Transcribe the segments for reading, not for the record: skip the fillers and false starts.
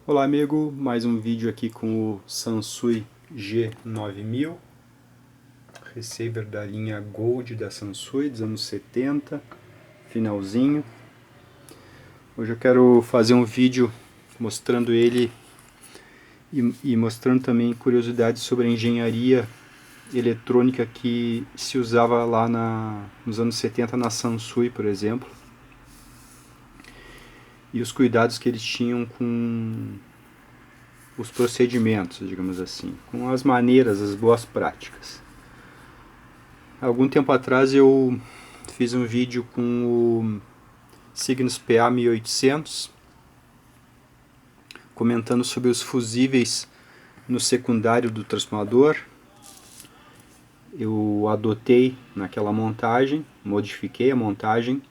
Olá amigo, mais um vídeo aqui com o Sansui G9000, receiver da linha Gold da Sansui dos anos 70, finalzinho. Hoje eu quero fazer um vídeo mostrando ele e mostrando também curiosidades sobre a engenharia eletrônica que se usava lá nos anos 70 na Sansui, por exemplo. E os cuidados que eles tinham com os procedimentos, digamos assim, com as maneiras, as boas práticas. Algum tempo atrás eu fiz um vídeo com o Cygnus PA1800, comentando sobre os fusíveis no secundário do transformador. Eu adotei naquela montagem, modifiquei a montagem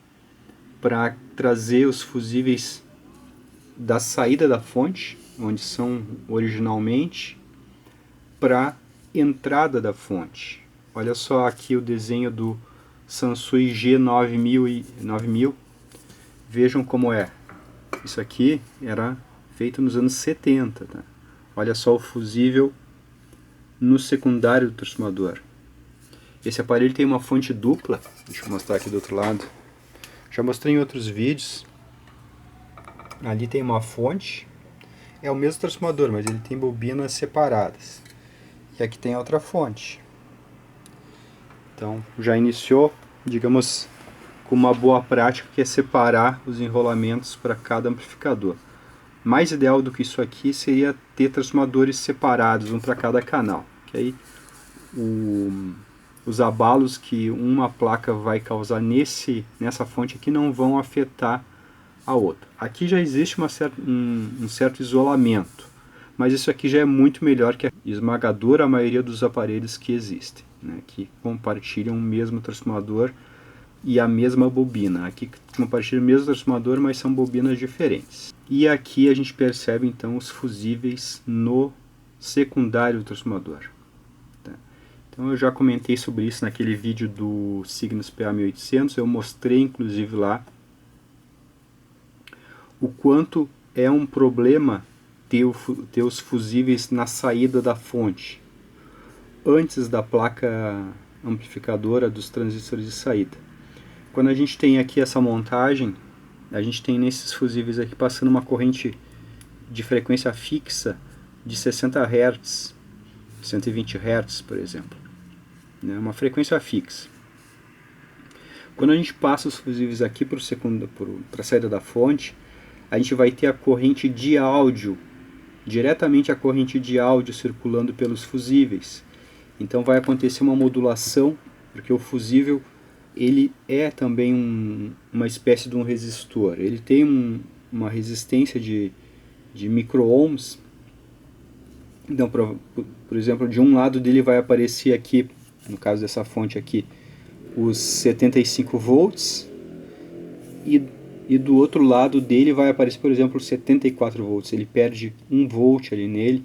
para trazer os fusíveis da saída da fonte, onde são originalmente, para entrada da fonte. Olha só aqui o desenho do Sansui G9000. Vejam como é. Isso aqui era feito nos anos 70. Tá? Olha só o fusível no secundário do transformador. Esse aparelho tem uma fonte dupla. Deixa eu mostrar aqui do outro lado. Já mostrei em outros vídeos. Ali tem uma fonte. É o mesmo transformador, mas ele tem bobinas separadas. E aqui tem outra fonte. Então já iniciou, digamos, com uma boa prática, que é separar os enrolamentos para cada amplificador. Mais ideal do que isso aqui seria ter transformadores separados, um para cada canal. Que aí os abalos que uma placa vai causar nessa fonte aqui não vão afetar a outra. Aqui já existe um certo isolamento, mas isso aqui já é muito melhor que a esmagadora maioria dos aparelhos que existem, né, que compartilham o mesmo transformador e a mesma bobina. Aqui compartilham o mesmo transformador, mas são bobinas diferentes. E aqui a gente percebe então os fusíveis no secundário do transformador. Então eu já comentei sobre isso naquele vídeo do Cygnus PA1800, eu mostrei inclusive lá o quanto é um problema ter os fusíveis na saída da fonte, antes da placa amplificadora dos transistores de saída. Quando a gente tem aqui essa montagem, a gente tem nesses fusíveis aqui passando uma corrente de frequência fixa de 60 Hz, 120 Hz, por exemplo. Uma frequência fixa. Quando a gente passa os fusíveis aqui para a saída da fonte, a gente vai ter a corrente de áudio, diretamente a corrente de áudio circulando pelos fusíveis. Então vai acontecer uma modulação, porque o fusível ele é também uma espécie de um resistor. Ele tem uma resistência de micro-ohms. Então, por exemplo, de um lado dele vai aparecer aqui, no caso dessa fonte aqui, os 75 volts, e do outro lado dele vai aparecer, por exemplo, 74 volts. Ele perde 1 volt ali nele,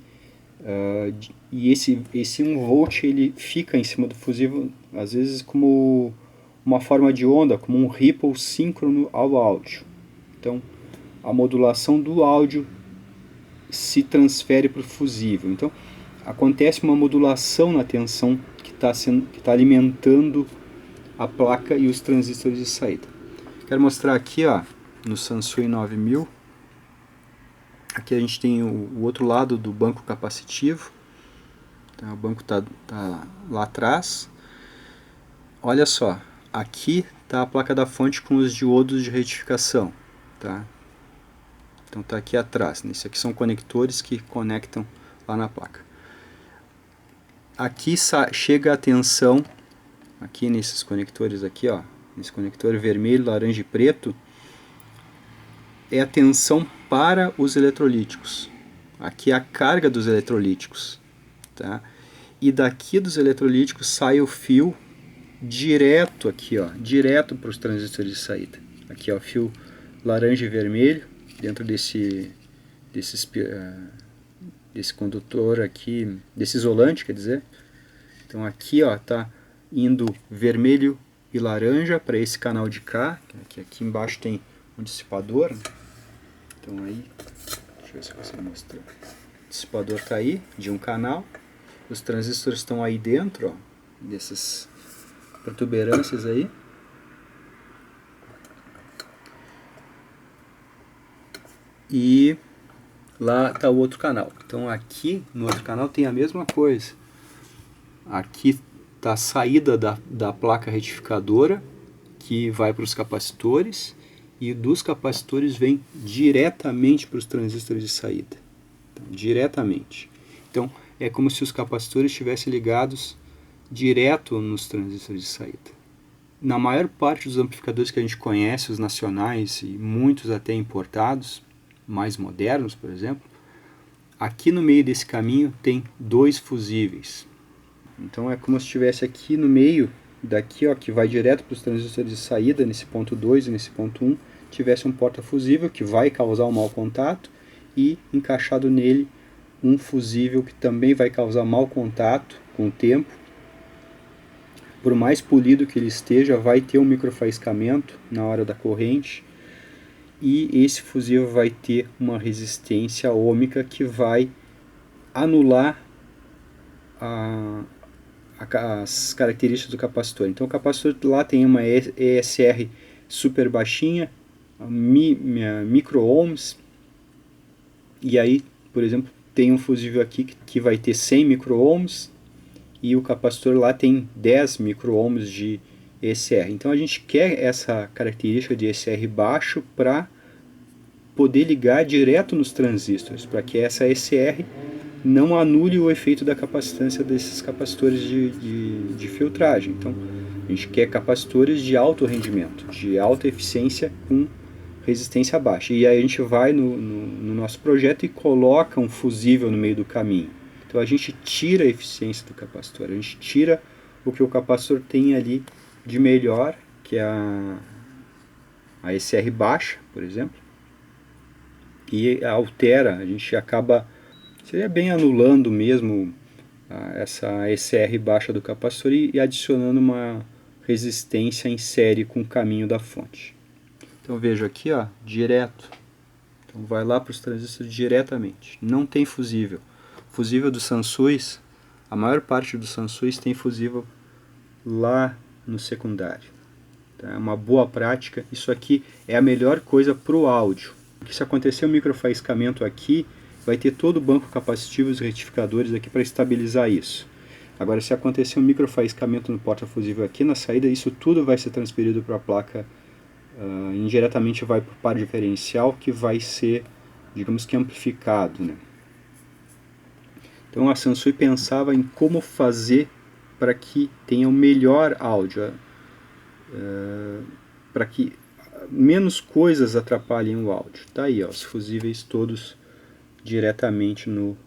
e esse 1 volt ele fica em cima do fusível, às vezes como uma forma de onda, como um ripple síncrono ao áudio. Então, a modulação do áudio se transfere para o fusível. Então, acontece uma modulação na tensão que está alimentando a placa e os transistores de saída. Quero mostrar aqui, ó, no Sansui 9000. Aqui a gente tem o outro lado do banco capacitivo. Então, o banco está lá atrás. Olha só, aqui está a placa da fonte com os diodos de retificação. Tá? Então está aqui atrás. Isso aqui são conectores que conectam lá na placa. Aqui chega a tensão, aqui nesses conectores aqui, ó, nesse conector vermelho, laranja e preto, é a tensão para os eletrolíticos. Aqui é a carga dos eletrolíticos. Tá? E daqui dos eletrolíticos sai o fio direto aqui, ó, direto para os transistores de saída. Aqui ó, o fio laranja e vermelho, dentro desse condutor aqui, desse isolante, quer dizer. Então aqui ó, tá indo vermelho e laranja para esse canal de cá, que aqui embaixo tem um dissipador, né? Então aí, deixa eu ver se eu consigo mostrar. O dissipador está aí, de um canal. Os transistores estão aí dentro, ó, dessas protuberâncias aí. E lá está o outro canal. Então aqui no outro canal tem a mesma coisa. Aqui está a saída da placa retificadora, que vai para os capacitores, e dos capacitores vem diretamente para os transistores de saída. Então, diretamente. Então é como se os capacitores estivessem ligados direto nos transistores de saída. Na maior parte dos amplificadores que a gente conhece, os nacionais e muitos até importados, mais modernos, por exemplo, aqui no meio desse caminho tem dois fusíveis. Então é como se estivesse aqui no meio, daqui, ó, que vai direto para os transistores de saída, nesse ponto 2 e nesse ponto 1, tivesse um porta-fusível que vai causar um mau contato, e encaixado nele um fusível que também vai causar mau contato com o tempo. Por mais polido que ele esteja, vai ter um microfaiscamento na hora da corrente, e esse fusível vai ter uma resistência ohmica que vai anular as características do capacitor. Então o capacitor lá tem uma ESR super baixinha, micro ohms, e aí, por exemplo, tem um fusível aqui que vai ter 100 micro ohms, e o capacitor lá tem 10 micro ohms de ESR. Então a gente quer essa característica de ESR baixo para poder ligar direto nos transistores, para que essa ESR não anule o efeito da capacitância desses capacitores de filtragem. Então a gente quer capacitores de alto rendimento, de alta eficiência com resistência baixa. E aí a gente vai no nosso projeto e coloca um fusível no meio do caminho. Então a gente tira a eficiência do capacitor, a gente tira o que o capacitor tem ali de melhor, que é a ESR baixa, por exemplo, e altera, a gente acaba, seria bem anulando mesmo essa ESR baixa do capacitor e adicionando uma resistência em série com o caminho da fonte. Então veja aqui, ó, direto. Então vai lá para os transistores diretamente. Não tem fusível. Fusível dos Sansuis, a maior parte dos Sansuis tem fusível lá no secundário. Tá? É uma boa prática. Isso aqui é a melhor coisa para o áudio. Porque se acontecer um microfaiscamento aqui, vai ter todo o banco capacitivo e os retificadores aqui para estabilizar isso. Agora, se acontecer um microfaiscamento no porta-fusível aqui na saída, isso tudo vai ser transferido para a placa, indiretamente vai para o par diferencial, que vai ser, digamos que, amplificado, né? Então a Sansui pensava em como fazer para que tenha o melhor áudio, para que menos coisas atrapalhem o áudio. Tá aí, ó, os fusíveis todos diretamente no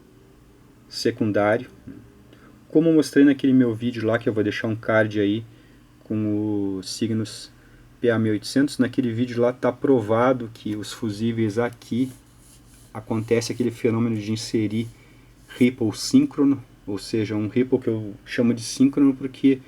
secundário. Como eu mostrei naquele meu vídeo lá, que eu vou deixar um card aí com os signos PA1800, naquele vídeo lá está provado que os fusíveis aqui acontece aquele fenômeno de inserir ripple síncrono, ou seja, um ripple que eu chamo de síncrono porque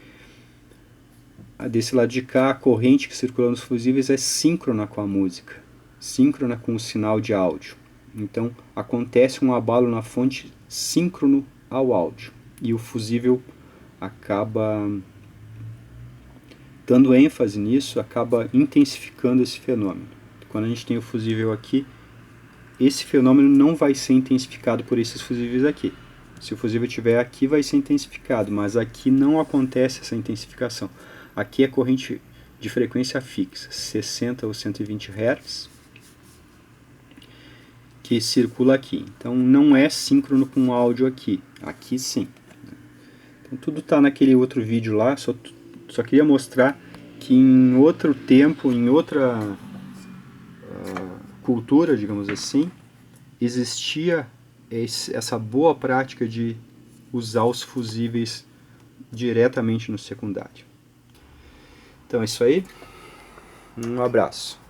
desse lado de cá a corrente que circula nos fusíveis é síncrona com a música, síncrona com o sinal de áudio. Então acontece um abalo na fonte síncrono ao áudio, e o fusível acaba dando ênfase nisso, acaba intensificando esse fenômeno. Quando a gente tem o fusível aqui, esse fenômeno não vai ser intensificado por esses fusíveis aqui. Se o fusível estiver aqui, vai ser intensificado, mas aqui não acontece essa intensificação. Aqui é corrente de frequência fixa, 60 ou 120 Hz, que circula aqui. Então não é síncrono com o áudio aqui. Aqui sim. Então tudo está naquele outro vídeo lá, só queria mostrar que em outro tempo, em outra cultura, digamos assim, existia essa boa prática de usar os fusíveis diretamente no secundário. Então é isso aí, um abraço.